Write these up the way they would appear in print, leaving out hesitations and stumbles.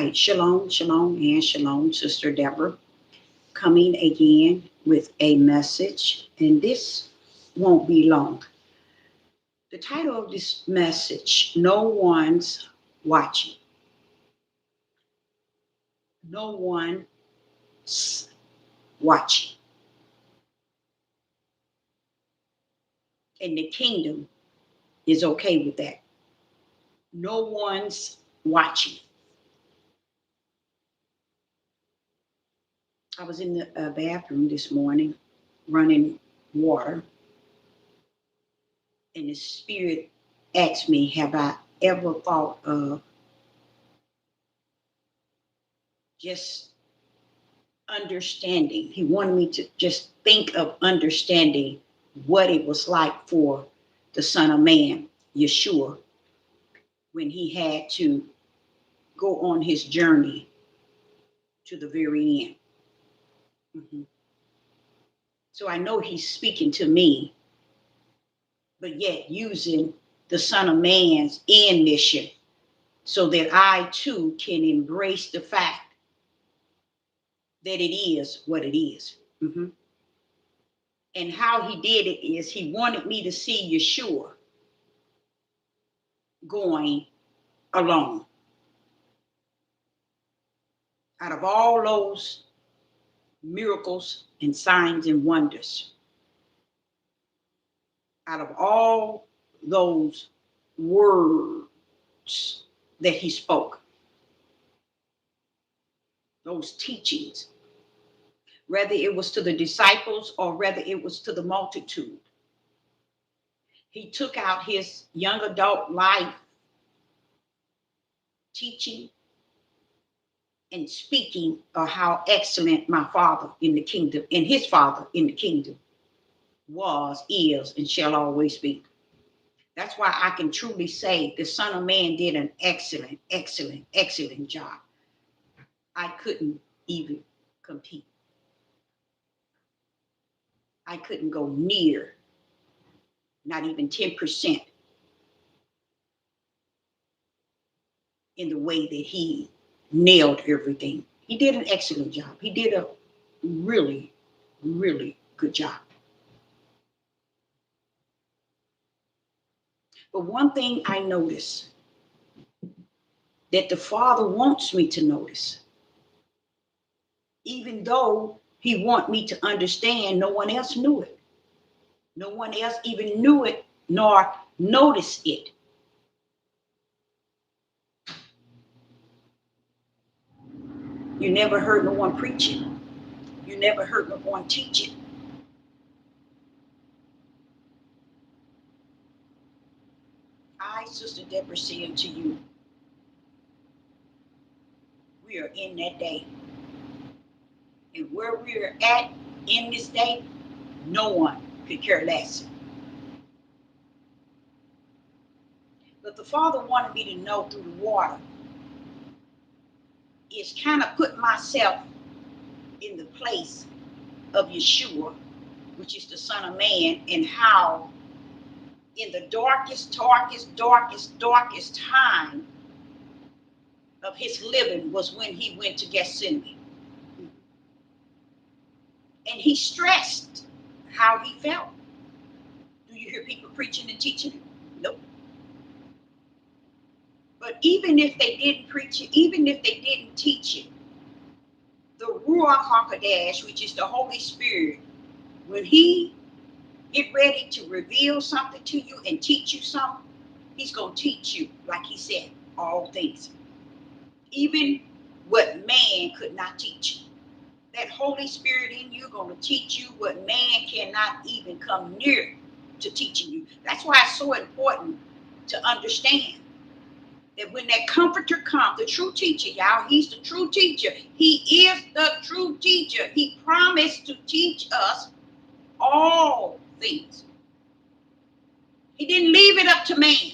right, shalom, shalom, and shalom, Sister Deborah, coming again with a message, and this won't be long. The title of this message, No One's Watching. No one's watching. And the kingdom is okay with that. No one's watching. I was in the bathroom this morning running water, and the Spirit asked me, have I ever thought of just understanding? He wanted me to just think of understanding what it was like for the Son of Man, Yeshua, when he had to go on his journey to the very end. Mhm. So I know he's speaking to me, but yet using the Son of Man's end mission so that I too can embrace the fact that it is what it is. Mhm. And how he did it is he wanted me to see Yeshua going alone. Out of all those miracles and signs and wonders, out of all those words that he spoke, those teachings, whether it was to the disciples or whether it was to the multitude, he took out his young adult life teaching and speaking of how excellent my Father in the kingdom and his Father in the kingdom was, is, and shall always be. That's why I can truly say the Son of Man did an excellent, excellent, excellent job. I couldn't even compete. I couldn't go near, not even 10% in the way that he nailed everything. He did an excellent job. He did a really, really good job. But one thing I noticed that the Father wants me to notice, even though he wants me to understand, no one else knew it. No one else even knew it nor noticed it. You never heard no one preaching. You never heard no one teaching. I, Sister Deborah, say unto you, we are in that day. And where we are at in this day, no one could care less. But the Father wanted me to know through the water is kind of put myself in the place of Yeshua, which is the Son of Man, and how in the darkest time of his living was when he went to Gethsemane. And he stressed how he felt. Do you hear people preaching and teaching it? Nope. But even if they didn't preach it, even if they didn't teach it, the Ruach HaKodesh, which is the Holy Spirit, when he get ready to reveal something to you and teach you something, he's going to teach you, like he said, all things. Even what man could not teach. That Holy Spirit in you going to teach you what man cannot even come near to teaching you. That's why it's so important to understand that when that comforter comes, the true teacher, y'all, he's the true teacher. He is the true teacher. He promised to teach us all things. He didn't leave it up to man.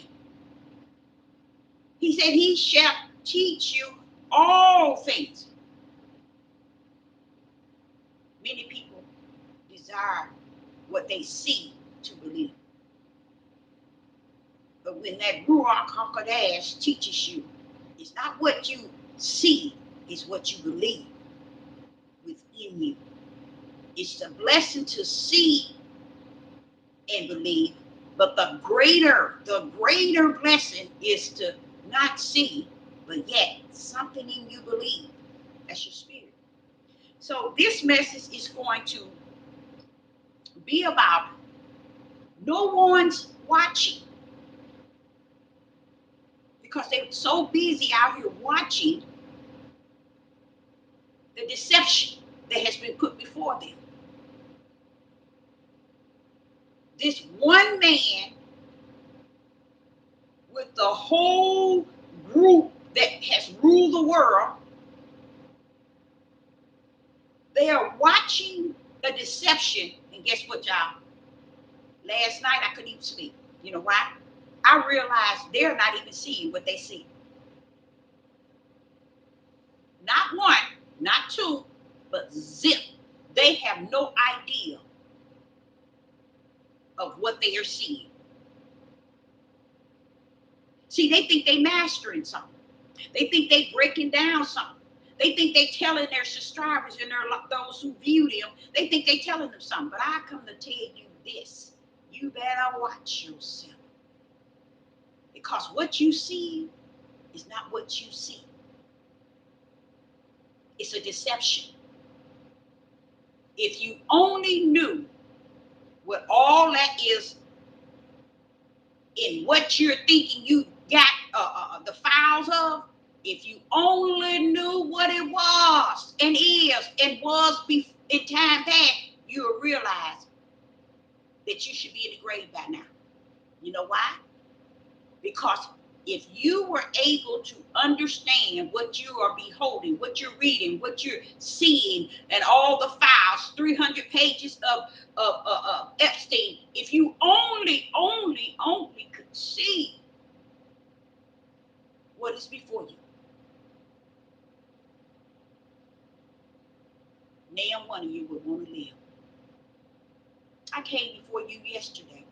He said he shall teach you all things. Many people desire what they see to believe. But when that Ruach HaKodesh teaches you, it's not what you See is what you believe within you. It's a blessing to see and believe, but the greater blessing is to not see, but yet something in you believe. That's your spirit. So this message is going to be about no one's watching, because they're so busy out here watching the deception that has been put before them. This one man with the whole group that has ruled the world, they are watching the deception. And guess what, y'all? Last night I couldn't even sleep. You know why? I realized they're not even seeing what they see. Not one, not two, but zip. They have no idea of what they are seeing. See, they think they mastering something. They think they breaking down something. They think they telling their subscribers and those who view them, they think they telling them something. But I come to tell you this. You better watch yourself. Because what you see is not what you see. It's a deception. If you only knew what all that is in what you're thinking you got the files of, if you only knew what it was and is and was in time past, you'll realize that you should be in the grave by now. You know why? Because if you were able to understand what you are beholding, what you're reading, what you're seeing, and all the files, 300 pages of Epstein, if you only could see what is before you, now one of you would want to live. I came before you yesterday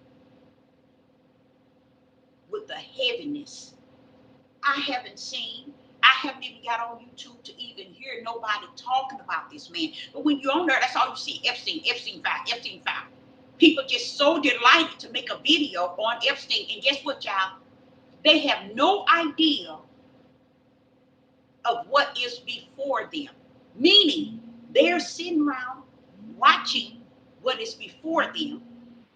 with the heaviness. I haven't even got on YouTube to even hear nobody talking about this man. But when you're on there, that's all you see. Epstein file. People just so delighted to make a video on Epstein. And guess what, y'all? They have no idea of what is before them. Meaning, they're sitting around watching what is before them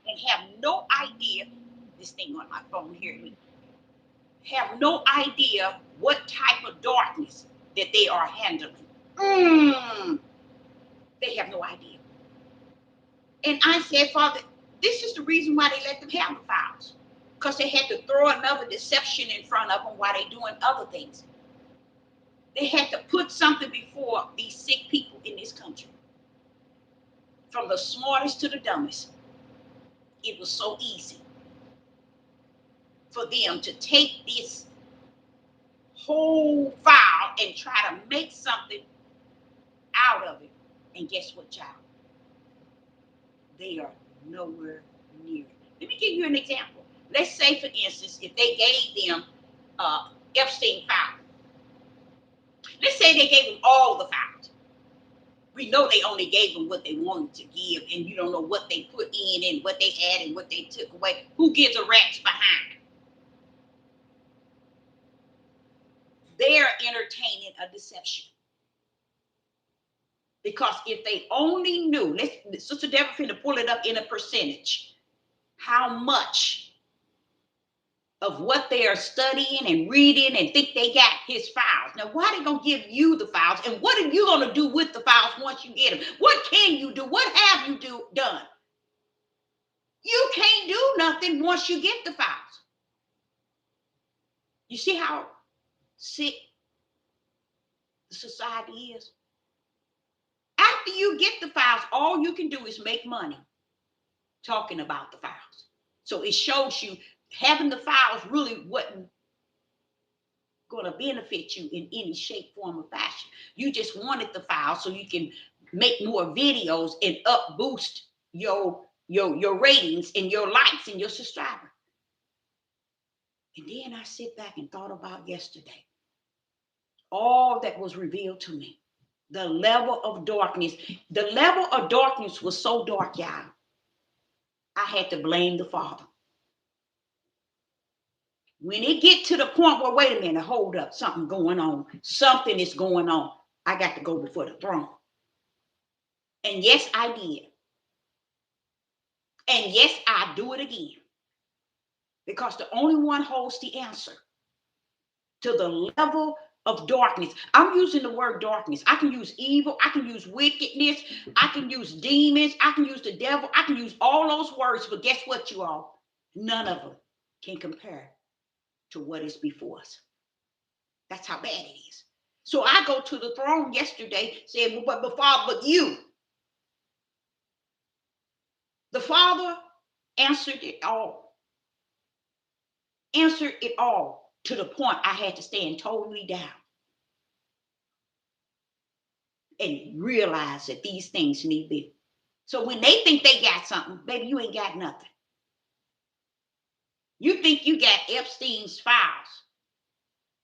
and have no idea. This thing on my phone here, have no idea what type of darkness that they are handling. They have no idea. And I said, Father, this is the reason why they let them have the files. Because they had to throw another deception in front of them while they're doing other things. They had to put something before these sick people in this country. From the smartest to the dumbest. It was so easy for them to take this whole file and try to make something out of it. And guess what, child? They are nowhere near it. Let me give you an example. Let's say, for instance, if they gave them Epstein file. Let's say they gave them all the files. We know they only gave them what they wanted to give, and you don't know what they put in and what they added and what they took away. Who gives a rat's behind? They're entertaining a deception. Because if they only knew, Sister Deborah finna pull it up in a percentage, how much of what they are studying and reading and think they got his files. Now, why are they going to give you the files? And what are you going to do with the files once you get them? What can you do? What have you done? You can't do nothing once you get the files. You see how sick the society is? After you get the files, all you can do is make money talking about the files. So it shows you having the files really wasn't going to benefit you in any shape, form, or fashion. You just wanted the files so you can make more videos and up boost your ratings and your likes and your subscriber. And then I sit back and thought about yesterday. all that was revealed to me. The level of darkness. The level of darkness was so dark, y'all. I had to blame the Father. When it get to the point where, wait a minute, hold up, something going on. Something is going on. I got to go before the throne. And yes, I did. And yes, I do it again. Because the only one holds the answer to the level of darkness. I'm using the word darkness. I can use evil. I can use wickedness. I can use demons. I can use the devil. I can use all those words. But guess what, you all? None of them can compare to what is before us. That's how bad it is. So I go to the throne yesterday saying, but Father, but you. The Father answered it all. Answered it all to the point I had to stand totally down and realize that these things need be. So when they think they got something, baby, you ain't got nothing. You think you got Epstein's files,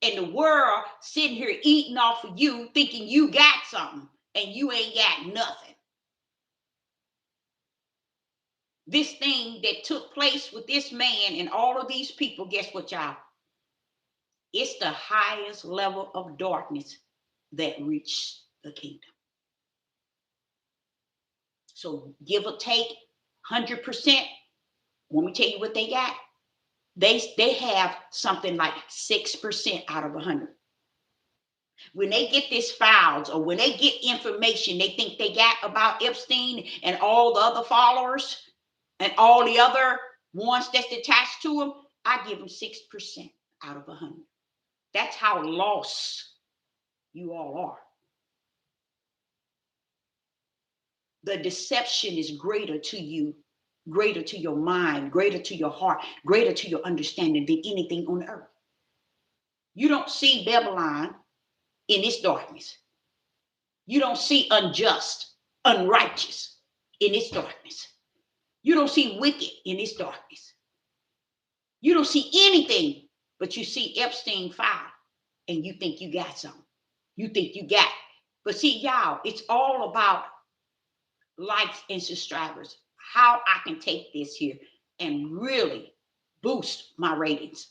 and the world sitting here eating off of you, thinking you got something, and you ain't got nothing. This thing that took place with this man and all of these people, guess what, y'all? It's the highest level of darkness that reached the kingdom. So give or take 100%. Let me tell you what they got. They have something like 6% out of 100. When they get this files or when they get information they think they got about Epstein and all the other followers and all the other ones that's attached to them, I give them 6% out of 100. That's how lost you all are. The deception is greater to you, greater to your mind, greater to your heart, greater to your understanding than anything on earth. You don't see Babylon in its darkness. You don't see unjust, unrighteous in its darkness. You don't see wicked in its darkness. You don't see anything, but you see Epstein file and you think you got something. You think you got it. But see, y'all, it's all about likes and subscribers. How I can take this here and really boost my ratings.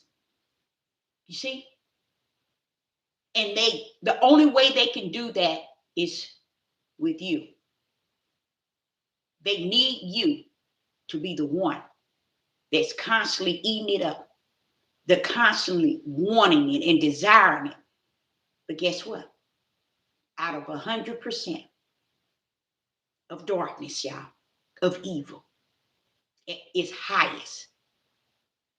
You see? And the only way they can do that is with you. They need you to be the one that's constantly eating it up. They're constantly wanting it and desiring it. But guess what? Out of 100% of darkness, y'all, of evil, is highest.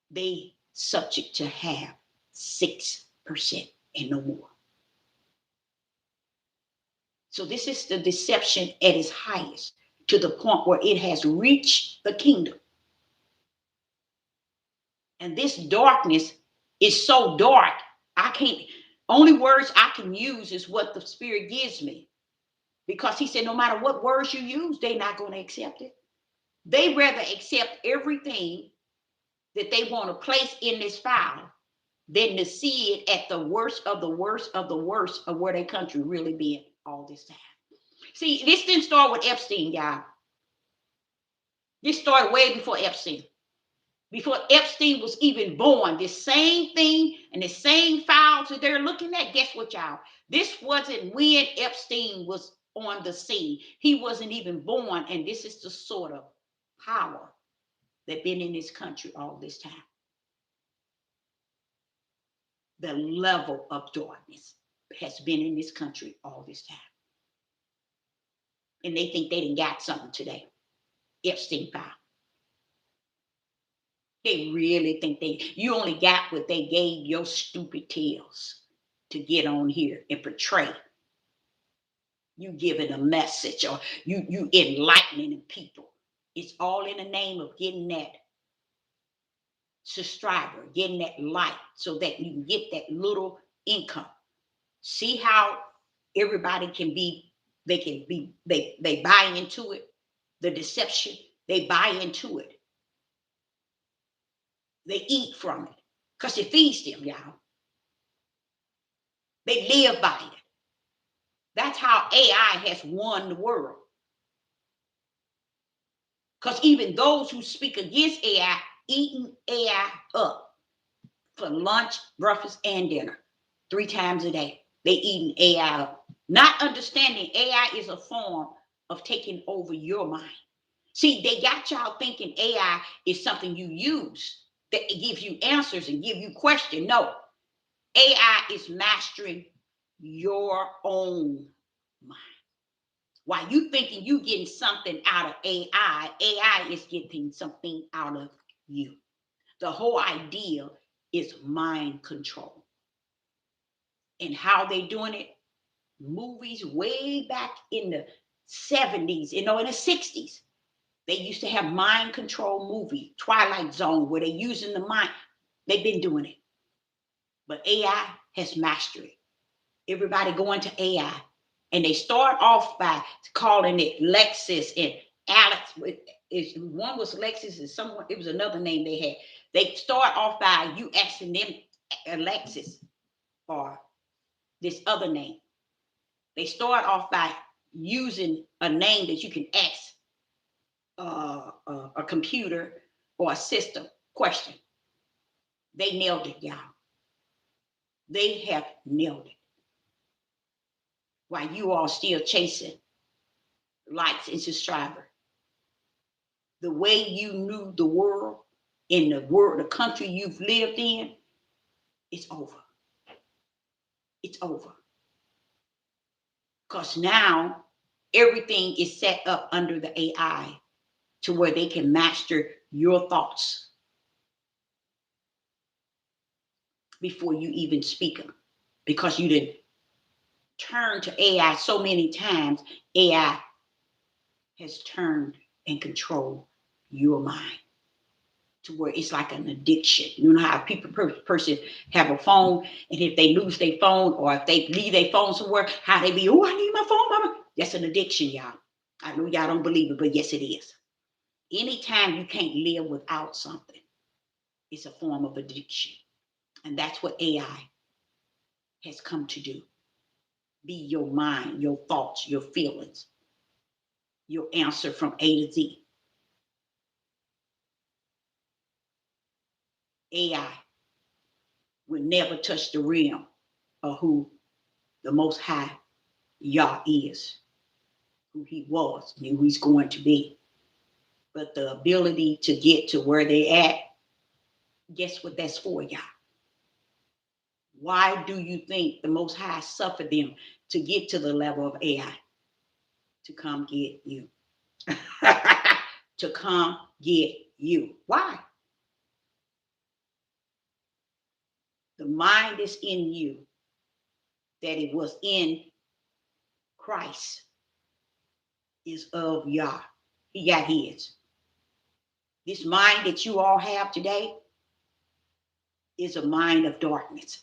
They subject to have 6% and no more. So this is the deception at its highest, to the point where it has reached the kingdom. And this darkness is so dark, I can't, only words I can use is what the Spirit gives me. Because he said, no matter what words you use, they're not going to accept it. They rather accept everything that they want to place in this file than to see it at the worst of the worst of the worst of where their country really been all this time. See, this didn't start with Epstein, y'all. This started way before Epstein. Before Epstein was even born, this same thing and the same files that they're looking at, guess what, y'all? This wasn't when Epstein was on the scene. He wasn't even born, and this is the sort of power that been in this country all this time. The level of darkness has been in this country all this time. And they think they done got something today. Epstein file. They really think you only got what they gave your stupid tails to get on here and portray. You giving a message, or you enlightening people. It's all in the name of getting that subscriber, getting that like, so that you can get that little income. See how everybody they buy into it. The deception, they buy into it. They eat from it because it feeds them, y'all. They live by it. That's how AI has won the world. Because even those who speak against AI, eating AI up for lunch, breakfast, and dinner 3 times a day. They eating AI up. Not understanding AI is a form of taking over your mind. See, they got y'all thinking AI is something you use that it gives you answers and give you questions. No, AI is mastering your own mind. While you thinking you getting something out of AI, AI is getting something out of you. The whole idea is mind control. And how they doing it? Movies way back in the 70s, in the 60s. They used to have mind control movie, Twilight Zone, where they're using the mind. They've been doing it. But AI has mastered it. Everybody going to AI. And they start off by calling it Lexus and Alex. One was Lexus and someone, it was another name they had. They start off by you asking them Alexis or this other name. They start off by using a name that you can ask a computer or a system question. They nailed it, y'all. They have nailed it. While you all still chasing likes and subscribers. The way you knew the world, in the world, the country you've lived in, it's over. It's over. Because now everything is set up under the AI to where they can master your thoughts before you even speak them. Because you didn't turn to AI so many times, AI has turned and controlled your mind to where it's like an addiction. You know how people person have a phone, and if they lose their phone or if they leave their phone somewhere, how they be, oh, I need my phone, mama. That's an addiction, y'all. I know y'all don't believe it, but yes, it is. Anytime you can't live without something, it's a form of addiction. And that's what AI has come to do. Be your mind, your thoughts, your feelings, your answer from A to Z. AI will never touch the realm of who the Most High Yah is, who he was, and who he's going to be. But the ability to get to where they at, guess what that's for, y'all? Why do you think the Most High suffered them to get to the level of AI? To come get you. To come get you. Why? The mind is in you that it was in Christ is of Yah. He got his. This mind that you all have today is a mind of darkness.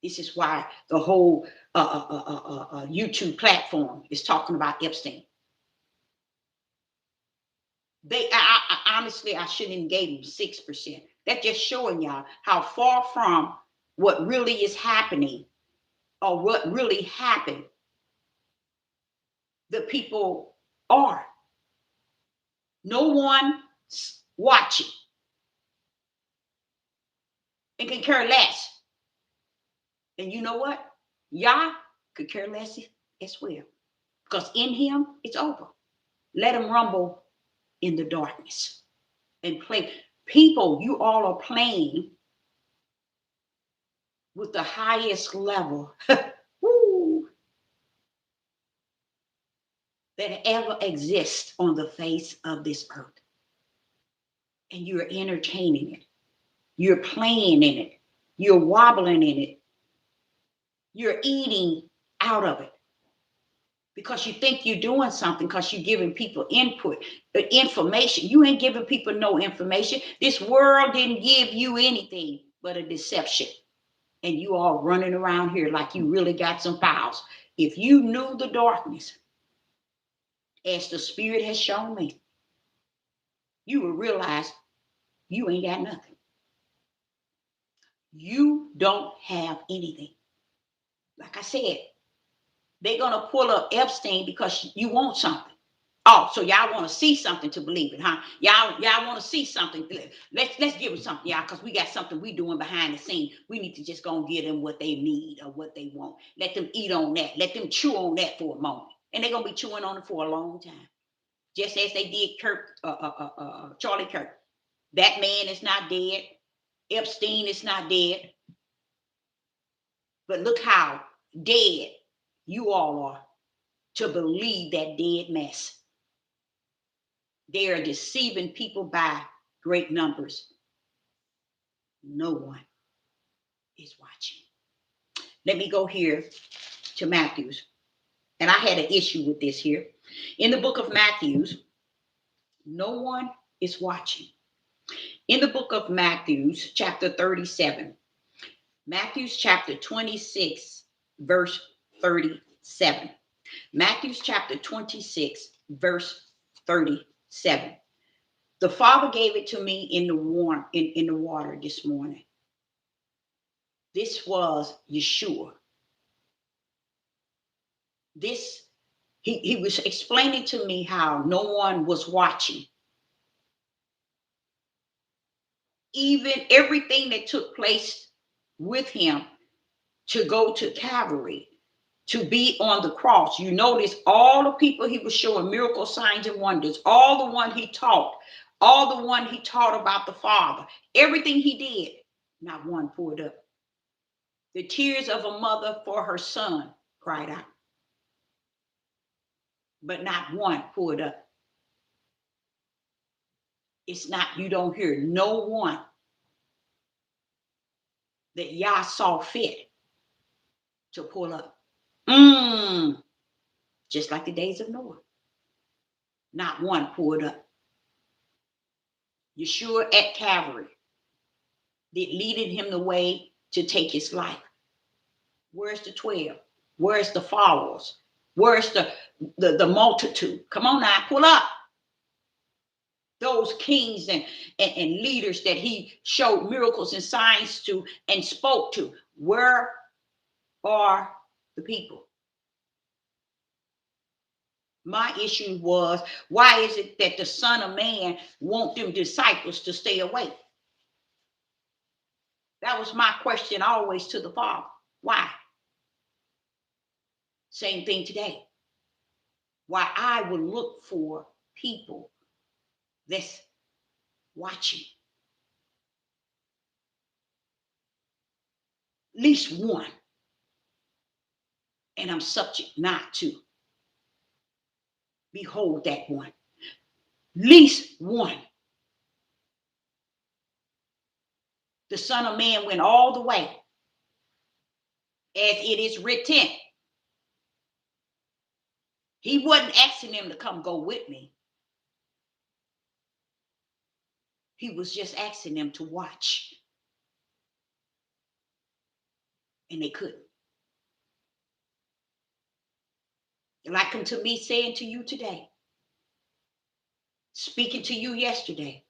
This is why the whole YouTube platform is talking about Epstein. Honestly, I shouldn't even give them 6%. That's just showing y'all how far from what really is happening or what really happened the people are. No one watching and can care less. And you know what? Yah could care less as well. Because in him, it's over. Let him rumble in the darkness and play. People, you all are playing with the highest level woo, that ever exists on the face of this earth. And you're entertaining it. You're playing in it. You're wobbling in it. You're eating out of it. Because you think you're doing something, because you're giving people input, information. You ain't giving people no information. This world didn't give you anything but a deception. And you all running around here like you really got some files. If you knew the darkness, as the Spirit has shown me, you will realize you ain't got nothing. You don't have anything. Like I said, they're going to pull up Epstein because you want something. Oh, so y'all want to see something to believe it, huh? Y'all want to see something. Let's give them something, y'all, because we got something we doing behind the scene. We need to just go and give them what they need or what they want. Let them eat on that. Let them chew on that for a moment. And they're going to be chewing on it for a long time. Just as they did Charlie Kirk. That man is not dead. Epstein is not dead. But look how dead you all are to believe that dead mess. They are deceiving people by great numbers. No one is watching. Let me go here to Matthews. And I had an issue with this here. In the book of Matthews, no one is watching. In the book of Matthews, chapter 37, Matthews chapter 26, verse 37. Matthews chapter 26, verse 37. The Father gave it to me in the water this morning. This was Yeshua. He was explaining to me how no one was watching. Even everything that took place with him to go to Calvary, to be on the cross. You notice all the people he was showing miracle signs and wonders, all the one he taught about the Father, everything he did, not one pulled up. The tears of a mother for her son cried out, but not one pulled up. It's not, you don't hear no one that Yah saw fit to pull up. Just like the days of Noah. Not one pulled up. Yeshua at Calvary, that leading him the way to take his life. Where's the 12? Where's the followers? Where's the multitude? Come on now, pull up. Those kings and leaders that he showed miracles and signs to and spoke to. Where are the people? My issue was, why is it that the Son of Man want them disciples to stay away? That was my question always to the Father. Why? Same thing today. Why I would look for people that's watching. At least one. And I'm subject not to behold that one. At least one. The Son of Man went all the way, as it is written. He wasn't asking them to come go with me. He was just asking them to watch. And they couldn't. Like unto me saying to you today, speaking to you yesterday,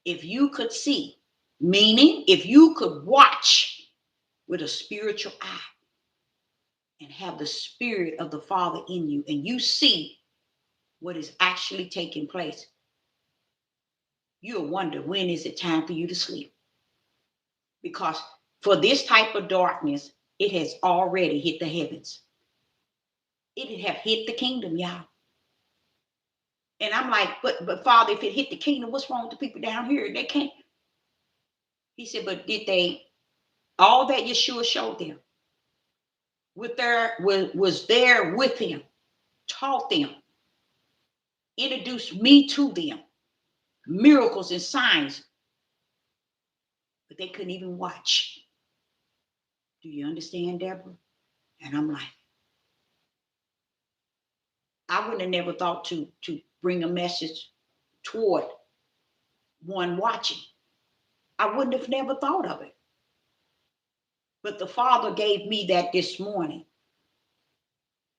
if you could see, meaning if you could watch with a spiritual eye and have the Spirit of the Father in you, and you see what is actually taking place, you'll wonder, when is it time for you to sleep? Because for this type of darkness, it has already hit the heavens. It have hit the kingdom, y'all. And I'm like, but Father, if it hit the kingdom, what's wrong with the people down here? They can't. He said, but did they, all that Yeshua showed them, was there with him, taught them, introduced me to them, miracles and signs, but they couldn't even watch. Do you understand, Deborah? And I'm like, I wouldn't have never thought to bring a message toward one watching. I wouldn't have never thought of it. But the Father gave me that this morning.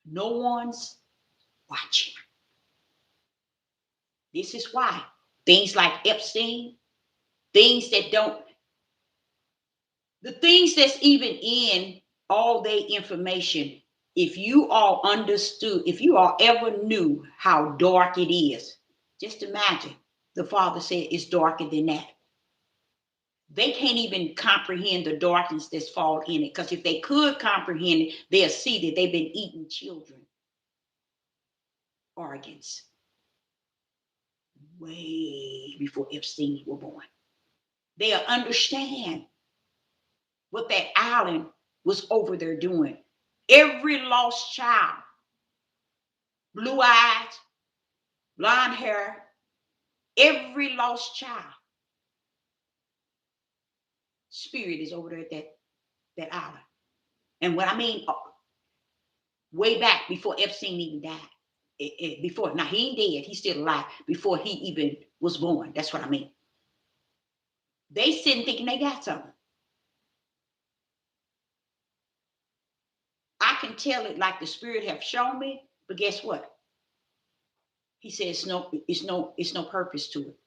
No one's watching. This is why things like Epstein, things that don't, the things that's even in all their information. If you all understood, if you all ever knew how dark it is, just imagine. The Father said it's darker than that. They can't even comprehend the darkness that's fall in it. Because if they could comprehend it, they'll see that they've been eating children organs way before Epstein was born. They'll understand what that island was over there doing. Every lost child, blue eyes, blonde hair, every lost child, spirit is over there at that island. And what I mean, way back before Epstein even died. Before, now he ain't dead, he's still alive before he even was born. That's what I mean. They sitting thinking they got something. I can tell it like the spirit have shown me, but guess what? He says it's no purpose to it.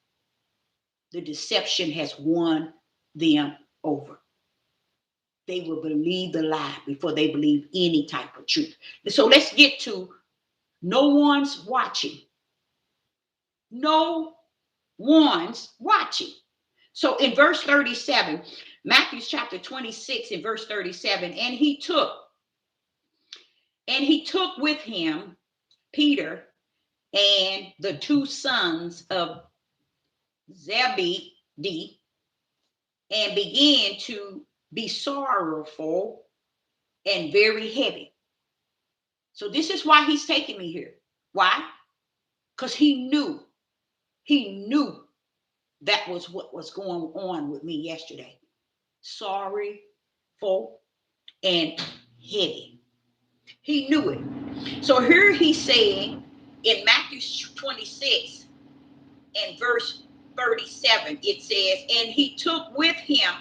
The deception has won them over. They will believe the lie before they believe any type of truth. So let's get to no one's watching. No one's watching. So in verse 37, Matthew chapter 26 and verse 37, and he took with him Peter and the two sons of Zebedee, and began to be sorrowful and very heavy. So this is why he's taking me here. Why? Because he knew that was what was going on with me yesterday. Sorrowful and heavy. He knew it. So here he's saying in Matthew 26 and verse 37, it says, and he took with him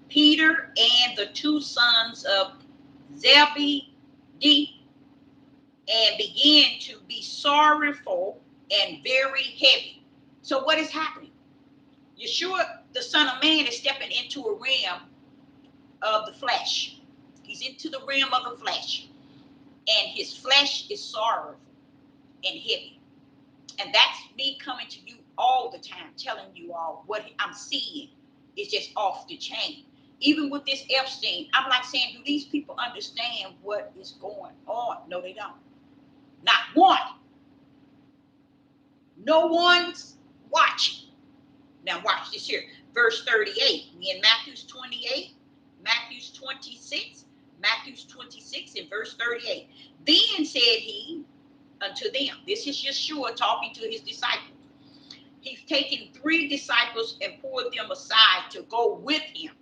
Peter and the two sons of Zebedee, and began to be sorrowful and very heavy. So what is happening? Yeshua, the Son of Man, is stepping into a realm of the flesh. He's into the realm of the flesh. And his flesh is sorrowful and heavy. And that's me coming to you all the time, telling you all what I'm seeing is just off the chain. Even with this Epstein, I'm like saying, do these people understand what is going on? No, they don't. Not one. No one's watching. Now watch this here. Verse 38. We in Matthew's 28, Matthew's 26, Matthew's 26 and verse 38. Then said he unto them. This is Yeshua talking to his disciples. He's taken 3 disciples and pulled them aside to go with him.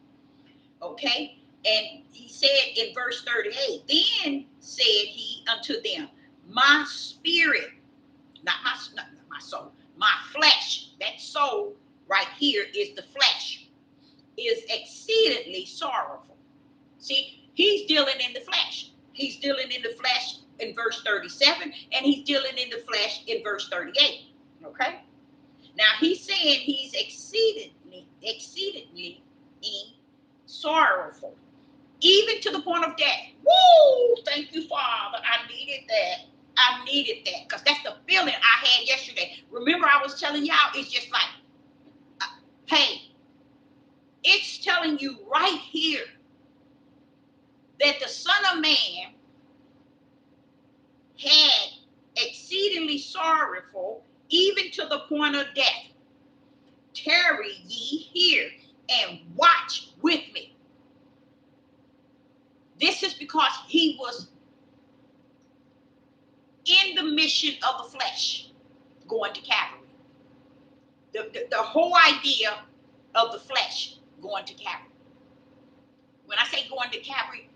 Okay? And he said in verse 38, then said he unto them, my spirit, not my soul, my flesh, that soul right here is the flesh, is exceedingly sorrowful. See, he's dealing in the flesh. He's dealing in the flesh in verse 37, and he's dealing in the flesh in verse 38. Okay? Now he's saying he's exceedingly sorrowful, even to the point of death. Woo! Thank you, Father. I needed that because that's the feeling I had yesterday. Remember, I was telling y'all, it's just like, hey, it's telling you right here that the Son of Man had exceedingly sorrowful, even to the point of death. Tarry ye here and watch with me. This is because he was in the mission of the flesh, going to Calvary. The whole idea of the flesh going to Calvary. When I say going to Calvary,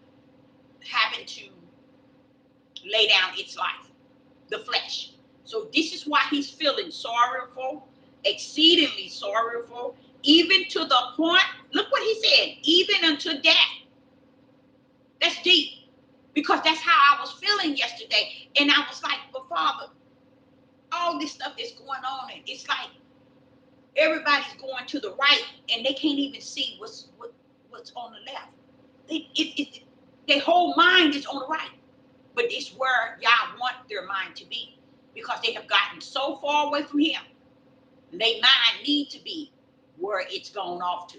having to lay down its life, the flesh. So this is why he's feeling sorrowful, exceedingly sorrowful, even to the point, look what he said, even unto death. That's deep, because that's how I was feeling yesterday. And I was like, but Father, all this stuff that's going on, and it's like everybody's going to the right and they can't even see what's on the left. Their whole mind is on the right. But it's where y'all want their mind to be, because they have gotten so far away from him. Their mind need to be where it's gone off to.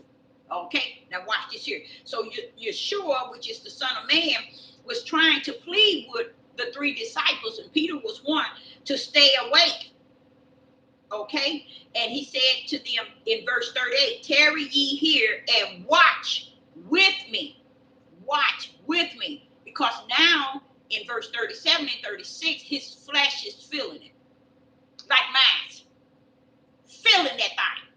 Okay, now watch this here. So Yeshua, which is the Son of Man, was trying to plead with the three disciples, and Peter was one, to stay awake. Okay, and he said to them in verse 38, tarry ye here and watch with me. Watch with me. Because now in verse 37 and 36, his flesh is feeling it. Like mine. Feeling that thing.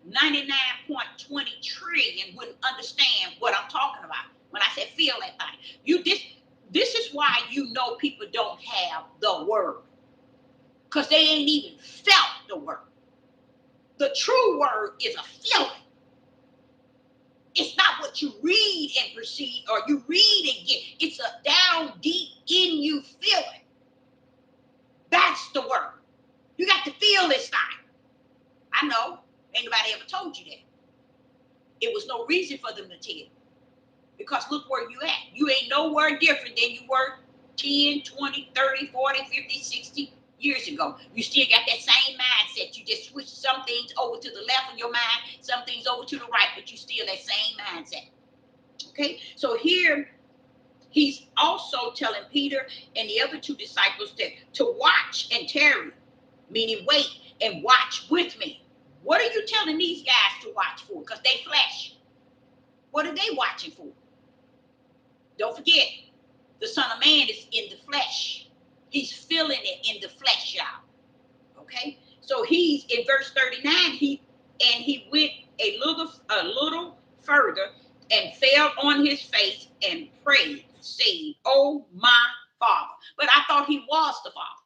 99.20 trillion wouldn't understand what I'm talking about when I said feel that thing. This is why you know people don't have the word. Because they ain't even felt the word. The true word is a feeling. It's not what you read and perceive, or you read and get. It's a down deep in you feeling. That's the word. You got to feel this thing. I know. Anybody ever told you that? It was no reason for them to tell you. Because look where you at. You ain't nowhere different than you were 10, 20, 30, 40, 50, 60 years ago. You still got that same mindset. You just switch some things over to the left of your mind, some things over to the right, but you still that same mindset. Okay? So here, he's also telling Peter and the other two disciples to watch and tarry, meaning wait and watch with me. What are you telling these guys to watch for? Because they flesh. What are they watching for? Don't forget, the Son of Man is in the flesh. He's feeling it in the flesh, y'all. Okay? So he's in verse 39, he went a little further and fell on his face and prayed, saying, oh my Father. But I thought he was the Father.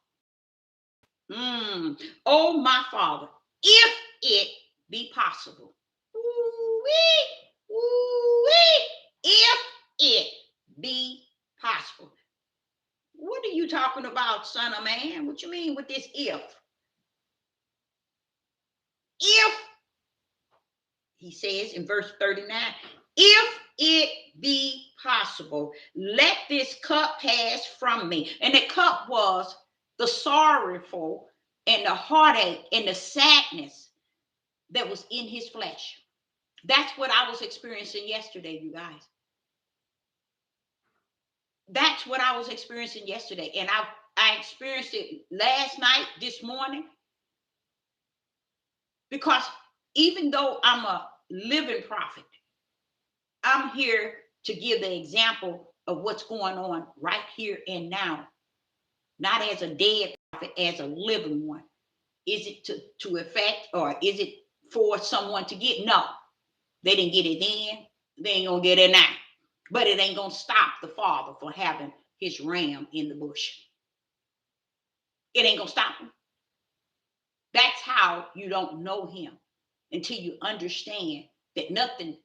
Oh my Father, if it be possible. Ooh-wee, ooh-wee, if it be possible. What are you talking about, Son of Man? What you mean with this if? If, he says in verse 39, if it be possible, let this cup pass from me. And the cup was the sorrowful and the heartache and the sadness that was in his flesh. That's what I was experiencing yesterday, you guys. That's what I was experiencing yesterday. And I experienced it last night, this morning. Because even though I'm a living prophet, I'm here to give the example of what's going on right here and now. Not as a dead prophet, as a living one. Is it to affect, or is it for someone to get? No. They didn't get it then. They ain't going to get it now. But it ain't going to stop the Father from having his ram in the bush. It ain't going to stop him. That's how you don't know him, until you understand that nothing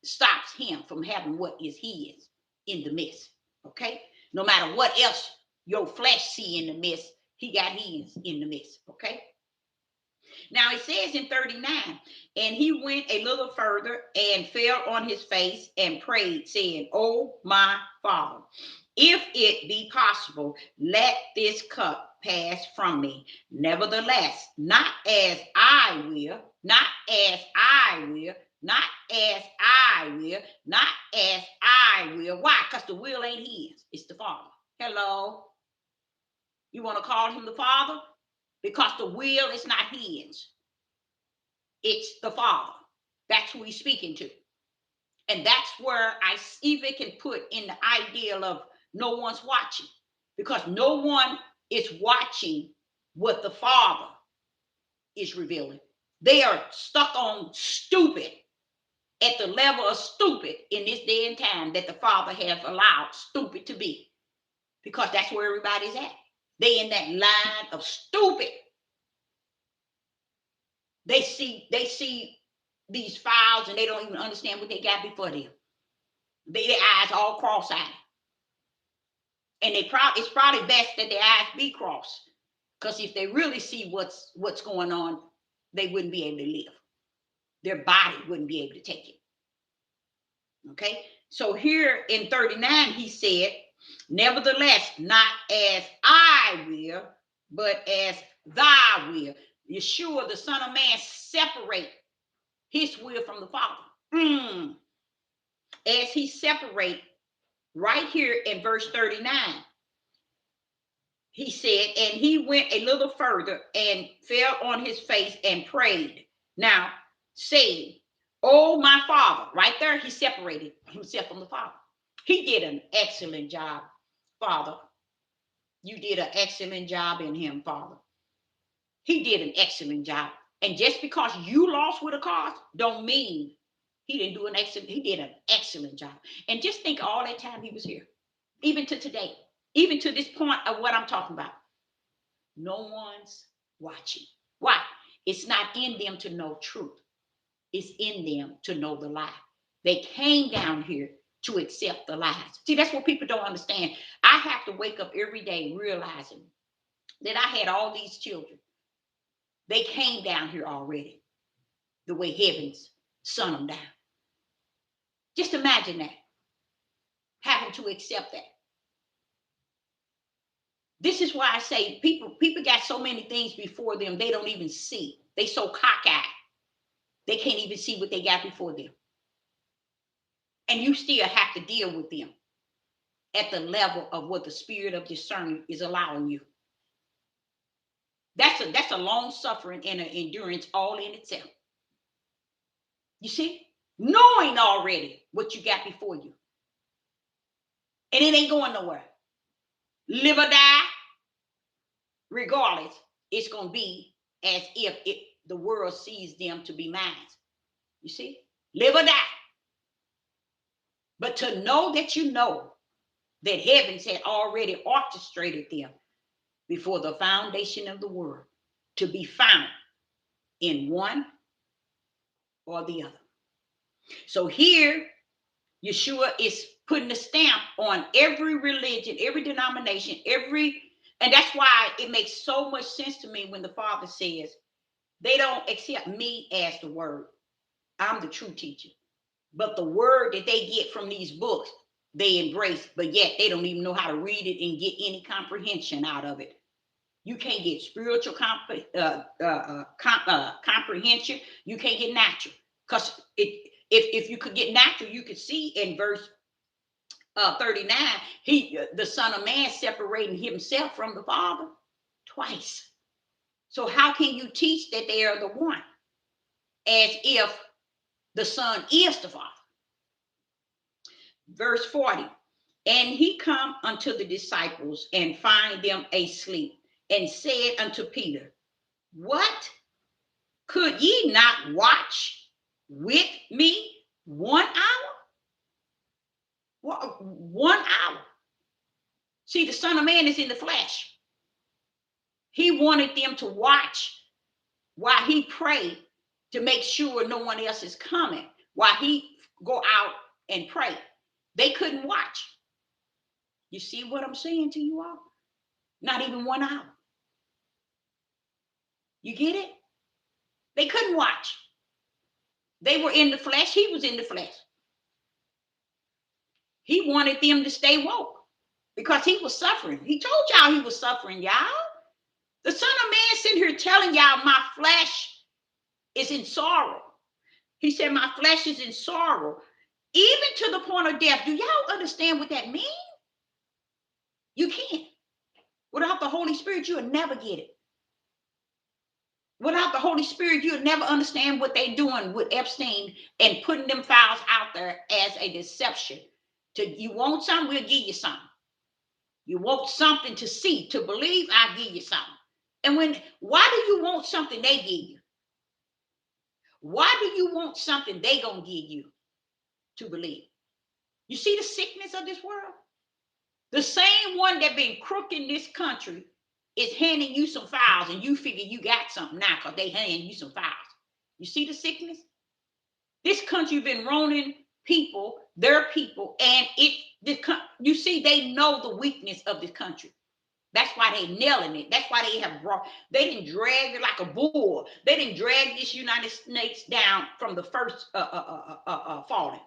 stops him from having what is his in the midst. Okay? No matter what else your flesh see in the midst, he got his in the midst. Okay? Now it says in 39, and he went a little further and fell on his face and prayed, saying, oh my Father, if it be possible, let this cup pass from me. Nevertheless, not as I will, not as I will, not as I will, not as I will. Why? Because the will ain't his. It's the Father. Hello? You want to call him the Father? Because the will is not his. It's the Father. That's who he's speaking to. And that's where I even can put in the ideal of no one's watching. Because no one is watching what the Father is revealing. They are stuck on stupid, at the level of stupid in this day and time that the Father has allowed stupid to be. Because that's where everybody's at. They in that line of stupid. They see these files and they don't even understand what they got before them. Their eyes all cross-eyed. And it's probably best that their eyes be crossed. Because if they really see what's going on, they wouldn't be able to live. Their body wouldn't be able to take it. Okay? So here in 39, he said, nevertheless, not as I will, but as thy will. Yeshua, the Son of Man, separate his will from the Father. As he separate right here in verse 39, he said, and he went a little further and fell on his face and prayed. Now, saying, oh, my Father, right there, he separated himself from the Father. He did an excellent job, Father. You did an excellent job in him, Father. He did an excellent job. And just because you lost with a cause, don't mean he didn't do an excellent, he did an excellent job. And just think all that time he was here, even to today, even to this point of what I'm talking about. No one's watching. Why? It's not in them to know truth. It's in them to know the lie. They came down here to accept the lies. See, that's what people don't understand. I have to wake up every day realizing that I had all these children. They came down here already the way heavens sent them down. Just imagine that. Having to accept that. This is why I say people got so many things before them they don't even see. They so cockeyed. They can't even see what they got before them. And you still have to deal with them at the level of what the spirit of discernment is allowing you. That's a long suffering and an endurance all in itself. You see? Knowing already what you got before you. And it ain't going nowhere. Live or die, regardless, it's going to be as if the world sees them to be mine. You see? Live or die. But to know that heavens had already orchestrated them before the foundation of the world to be found in one or the other. So here, Yeshua is putting a stamp on every religion, every denomination, and that's why it makes so much sense to me when the Father says, they don't accept me as the word. I'm the true teacher. But the word that they get from these books, they embrace, but yet they don't even know how to read it and get any comprehension out of it. You can't get spiritual comprehension. You can't get natural. Because if you could get natural, you could see in verse 39, the Son of Man separating himself from the Father twice. So how can you teach that they are the one as if the Son is the Father? Verse 40, and he come unto the disciples and find them asleep, and said unto Peter, what? Could ye not watch with me 1 hour? 1 hour. See, the Son of Man is in the flesh. He wanted them to watch while he prayed to make sure no one else is coming, while he go out and pray. They couldn't watch. You see what I'm saying to you all? Not even 1 hour. You get it? They couldn't watch. They were in the flesh. He was in the flesh. He wanted them to stay woke because he was suffering. He told y'all he was suffering, y'all. The Son of Man sitting here telling y'all my flesh is in sorrow. He said my flesh is in sorrow, even to the point of death. Do y'all understand what that means? You can't. Without the Holy Spirit, you'll never get it. Without the Holy Spirit, you'll never understand what they're doing with Epstein and putting them files out there as a deception. You want something, we'll give you something. You want something to see, to believe, I'll give you something. And why do you want something they give you? Why do you want something they gonna give you to believe? You see the sickness of this world? The same one that been crooked in this country is handing you some files and you figure you got something now because they handing you some files. You see the sickness? This country been ruining people, their people, and you see, they know the weakness of this country. That's why they nailing it. That's why they didn't drag it like a bull. They didn't drag this United States down from the first falling.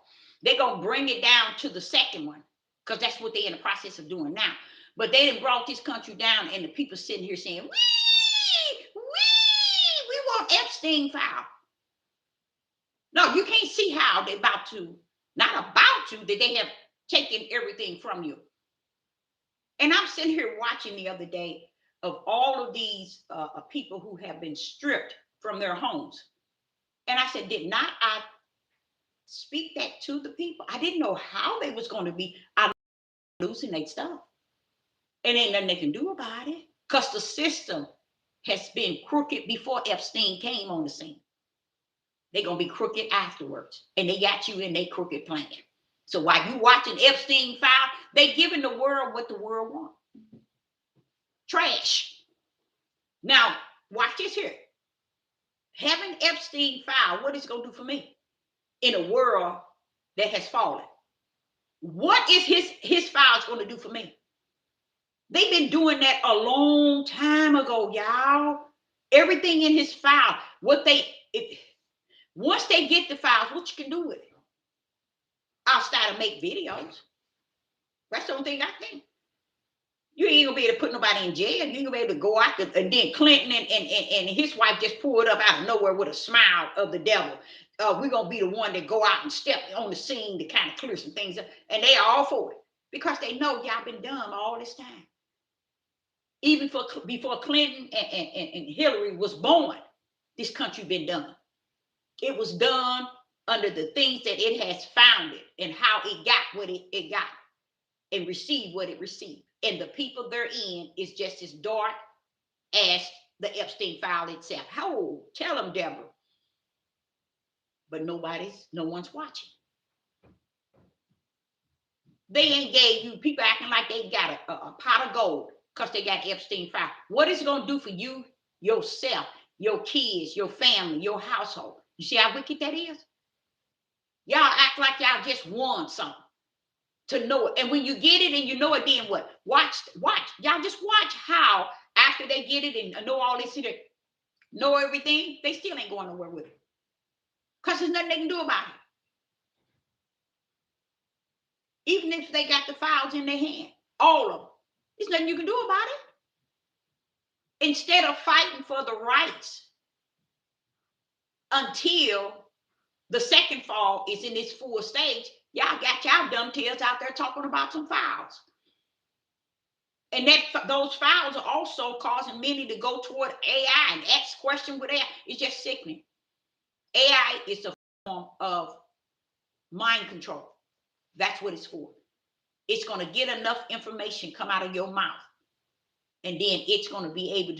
They're going to bring it down to the second one because that's what they're in the process of doing now. But they done brought this country down, and the people sitting here saying, we want Epstein file. No, you can't see how they're not about to, that they have taken everything from you. And I'm sitting here watching the other day of all of these people who have been stripped from their homes. And I said, did not I speak that to the people? I didn't know how they was going to be losing their stuff. And ain't nothing they can do about it because the system has been crooked before Epstein came on the scene. They're going to be crooked afterwards. And they got you in their crooked plan. So while you watching Epstein file, they giving the world what the world wants. Trash. Now, watch this here. Having Epstein file, what is it going to do for me in a world that has fallen? What is his files going to do for me? They've been doing that a long time ago, y'all. Everything in his file. Once they get the files, what you can do with it? I'll start to make videos. That's the only thing I think. You ain't gonna be able to put nobody in jail. You ain't gonna be able to go out there, and then Clinton and his wife just pulled up out of nowhere with a smile of the devil. We're gonna be the one that go out and step on the scene to kind of clear some things up. And they are all for it because they know y'all been dumb all this time. Even before Clinton and Hillary was born, this country been done. It was done under the things that it has founded and how it got what it got and received what it received. And the people therein is just as dark as the Epstein file itself. How? Tell them, Deborah. But no one's watching. They ain't gave you, people acting like they got a pot of gold because they got Epstein file. What is it going to do for you, yourself, your kids, your family, your household? You see how wicked that is? Y'all act like y'all just won something. To know it. And when you get it and you know it, then what? Watch. Y'all just watch how after they get it and know all this, know everything, they still ain't going nowhere with it. Because there's nothing they can do about it. Even if they got the files in their hand, all of them, there's nothing you can do about it. Instead of fighting for the rights until the second fall is in its full stage, y'all got y'all dumb tails out there talking about some files. And those files are also causing many to go toward AI and ask questions with AI. It's just sickening. AI is a form of mind control. That's what it's for. It's going to get enough information come out of your mouth. And then it's going to be able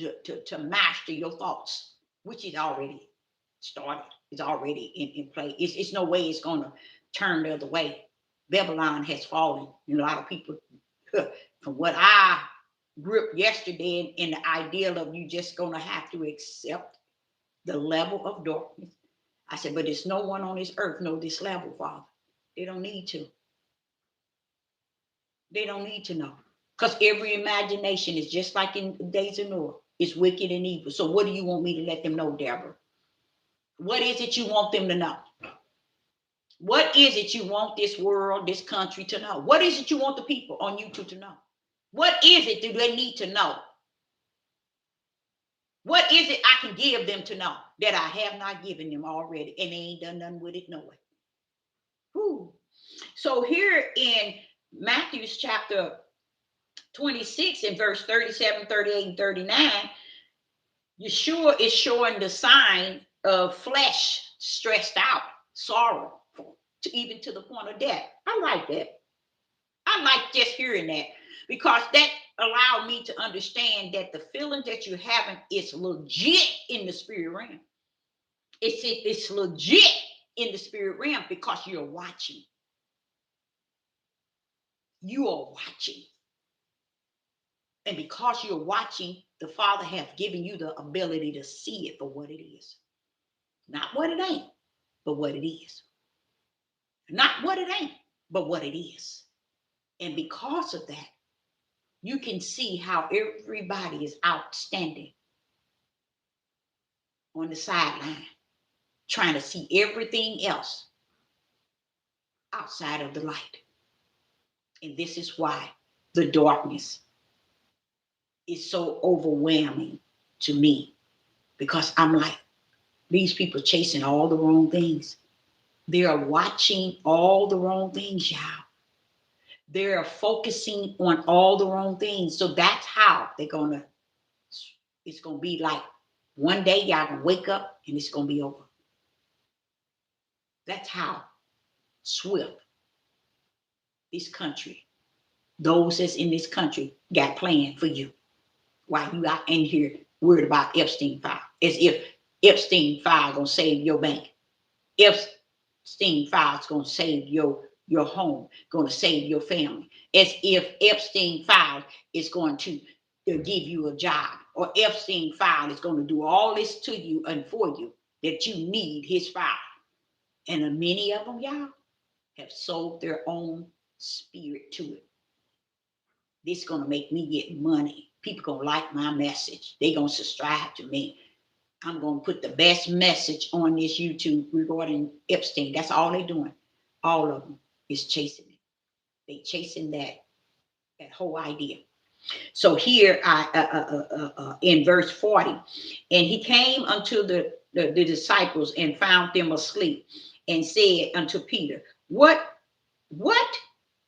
to master your thoughts, which is already started. It's already in play. It's no way it's going to turn the other way. Babylon has fallen. A lot of people, from what I grew up yesterday in the ideal of you just going to have to accept the level of darkness. I said, but there's no one on this earth know this level, Father. They don't need to. They don't need to know. Because every imagination is just like in the days of Noah. It's wicked and evil. So what do you want me to let them know, Deborah? What is it you want them to know? What is it you want this world, this country to know? What is it you want the people on YouTube to know? What is it do they need to know? What is it I can give them to know that I have not given them already and they ain't done nothing with it knowing? Whew. So here in Matthew's chapter 26 and verse 37, 38, and 39, Yeshua is showing the sign of flesh stressed out, sorrow, even to the point of death. I like that. I like just hearing that because that allowed me to understand that the feeling that you're having is legit in the spirit realm. It's legit in the spirit realm because you're watching. You are watching. And because you're watching, the Father has given you the ability to see it for what it is. Not what it ain't, but what it is. Not what it ain't, but what it is. And because of that, you can see how everybody is outstanding on the sideline, trying to see everything else. outside of the light. And this is why the darkness is so overwhelming to me, because I'm like, these people chasing all the wrong things. They are watching all the wrong things, y'all. They're focusing on all the wrong things. So that's how it's gonna be like one day y'all gonna wake up and it's gonna be over. That's how swift this country, those that's in this country, got planned for you. While you out in here worried about Epstein file, as if Epstein file gonna save your bank. Epstein file is gonna save your home, gonna save your family. As if Epstein file is going to give you a job, or Epstein file is going to do all this to you and for you that you need his file. And many of them, y'all, have sold their own spirit to it. This is going to make me get money. People going to like my message. They going to subscribe to me. I'm going to put the best message on this YouTube regarding Epstein. That's all they're doing. All of them is chasing it. They chasing that whole idea. So here in verse 40, and he came unto the disciples and found them asleep, and said unto Peter, What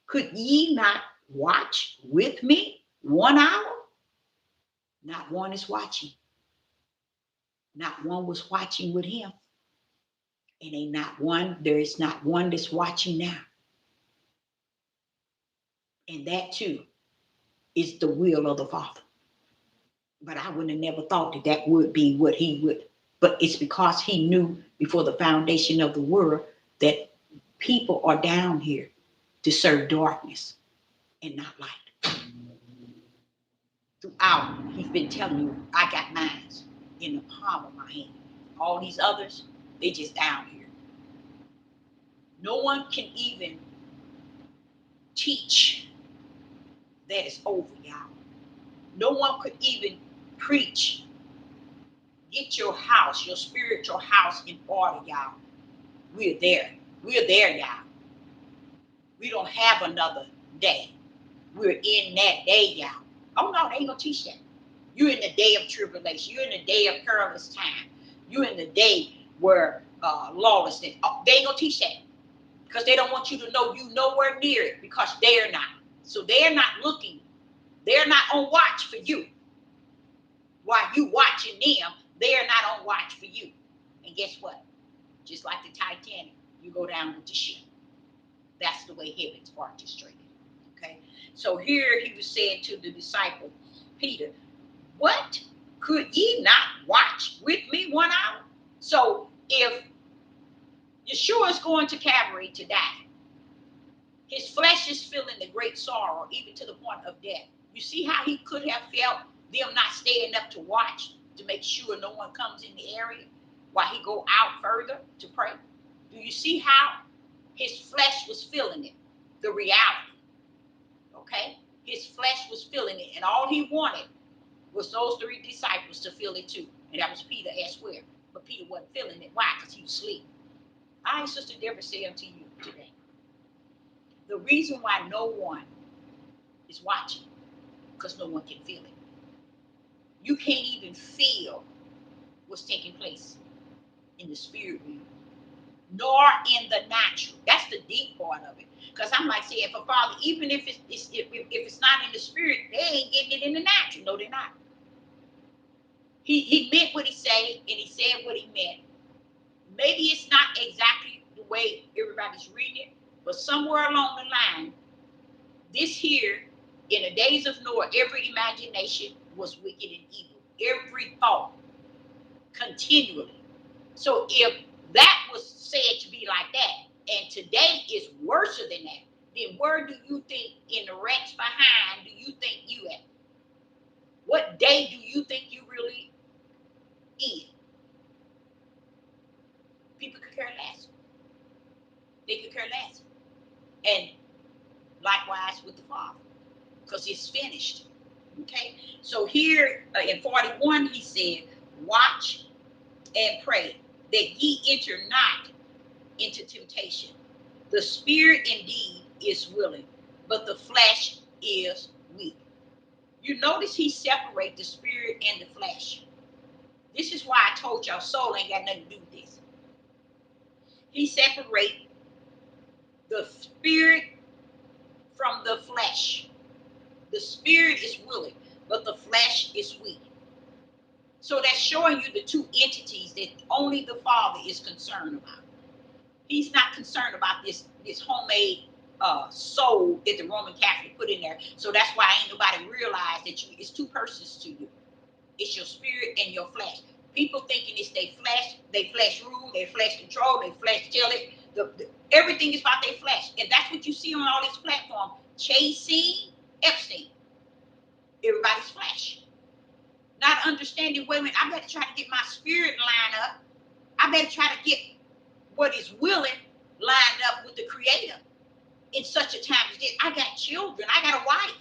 could ye not watch with me 1 hour? Not one is watching. Not one was watching with him. And there is not one that's watching now. And that too is the will of the Father. But I would have never thought that would be what he would. But it's because he knew before the foundation of the world that people are down here to serve darkness and not light. Throughout, he's been telling you, I got mine in the palm of my hand. All these others, they just down here. No one can even teach that it's over, y'all. No one could even preach. Get your house, your spiritual house in order, y'all. We're there. We're there, y'all. We don't have another day. We're in that day, y'all. Oh no, they ain't gonna teach that. You're in the day of tribulation. You're in the day of perilous time. You're in the day where lawlessness. Oh, they ain't gonna teach that, because they don't want you to know you nowhere near it, because they're not. So they're not looking. They're not on watch for you. While you watching them, they're not on watch for you. And guess what? Just like the Titanic, you go down with the ship. That's the way heaven's orchestrated. Okay. So here he was saying to the disciple, Peter, what could ye not watch with me 1 hour? So if Yeshua is going to Calvary to die, his flesh is feeling the great sorrow, even to the point of death. You see how he could have felt them not staying up to watch to make sure no one comes in the area while he go out further to pray? Do you see how his flesh was feeling it? The reality. Okay? His flesh was feeling it, and all he wanted was those 3 disciples to feel it too. And that was Peter as well. But Peter wasn't feeling it. Why? Because he was asleep. I, Sister Deborah, say unto you today, the reason why no one is watching, because no one can feel it. You can't even feel what's taking place in the spirit realm, nor in the natural. That's the deep part of it. Because I'm like saying, for Father, even if it's not in the spirit, they ain't getting it in the natural. No, they're not. He meant what he said, and he said what he meant. Maybe it's not exactly the way everybody's reading it, but somewhere along the line, this here, in the days of Noah, every imagination was wicked and evil. Every thought, continually. So if that was said to be like that, and today is worse than that, then where do you think, in the ranks behind, do you think you at? What day do you think you really in? People could care less. They could care less. And likewise with the Father, because it's finished. Okay? So here in 41, he said, watch and pray that ye enter not into temptation. The spirit indeed is willing, but the flesh is weak. You notice he separates the spirit and the flesh. This is why I told y'all soul ain't got nothing to do with this. He separates the spirit from the flesh. The spirit is willing, but the flesh is weak. So that's showing you the two entities that only the Father is concerned about. He's not concerned about this homemade soul that the Roman Catholic put in there. So that's why ain't nobody realized that it's two persons to you. It's your spirit and your flesh. People thinking it's they flesh rule, they flesh control, they flesh tell it. Everything is about their flesh. And that's what you see on all these platforms. Chasing Epstein. Everybody's flesh. Not understanding, wait a minute, I better try to get my spirit lined up. I better try to get what is willing lined up with the Creator in such a time as this. I got children. I got a wife.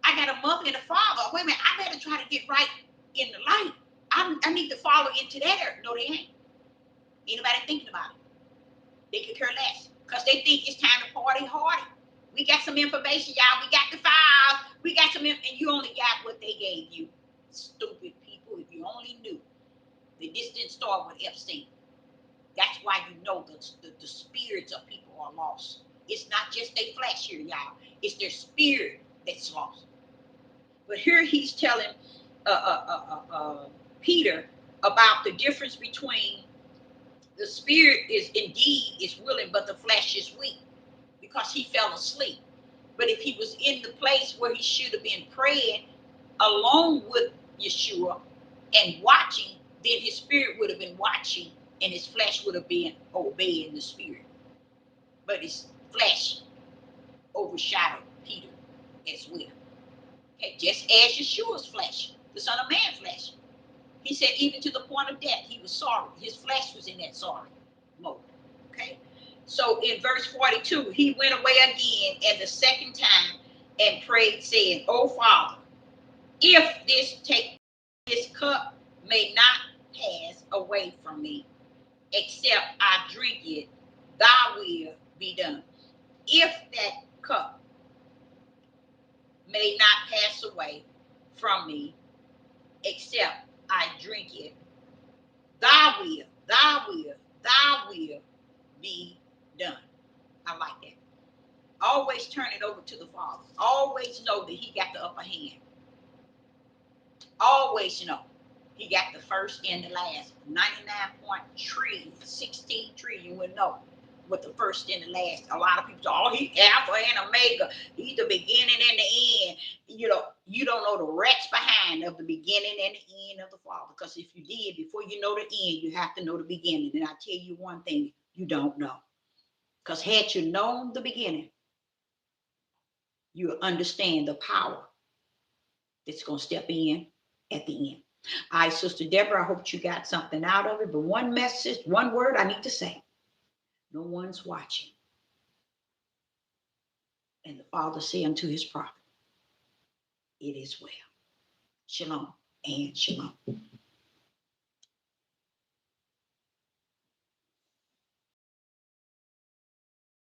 I got a mother and a father. Wait a minute, I better try to get right in the light. I need to follow into that. No, they ain't. Anybody thinking about it? They could care less because they think it's time to party hardy. We got some information, y'all. We got the files. We got some, and you only got what they gave you. Stupid people. If you only knew that this didn't start with Epstein. That's why you know the spirits of people are lost. It's not just their flesh here, y'all. It's their spirit that's lost. But here he's telling Peter about the difference between the spirit is willing, but the flesh is weak because he fell asleep. But if he was in the place where he should have been praying along with Yeshua and watching, then his spirit would have been watching and his flesh would have been obeying the spirit. But his flesh overshadowed Peter as well. Okay, just as Yeshua's flesh, the Son of Man flesh. He said, even to the point of death, he was sorry. His flesh was in that sorry mode. Okay. So in verse 42, he went away again and the second time and prayed, saying, "O Father, if this cup may not pass away from me, except I drink it, thy will be done." If that cup may not pass away from me, except I drink it, thy will be done. I like that. Always turn it over to the Father. Always know that he got the upper hand. Always know he got the first and the last. 16 trillion would know what the first and the last. A lot of people say, "Oh, he's Alpha and Omega. He's the beginning and the end." You don't know the rest behind of the beginning and the end of the Father. Because if you did, before you know the end, you have to know the beginning. And I tell you one thing, you don't know. Because had you known the beginning, you understand the power that's going to step in at the end. All right, Sister Deborah, I hope you got something out of it. But one message, one word I need to say. No one's watching. And the Father said unto his prophet, "It is well." Shalom and shalom.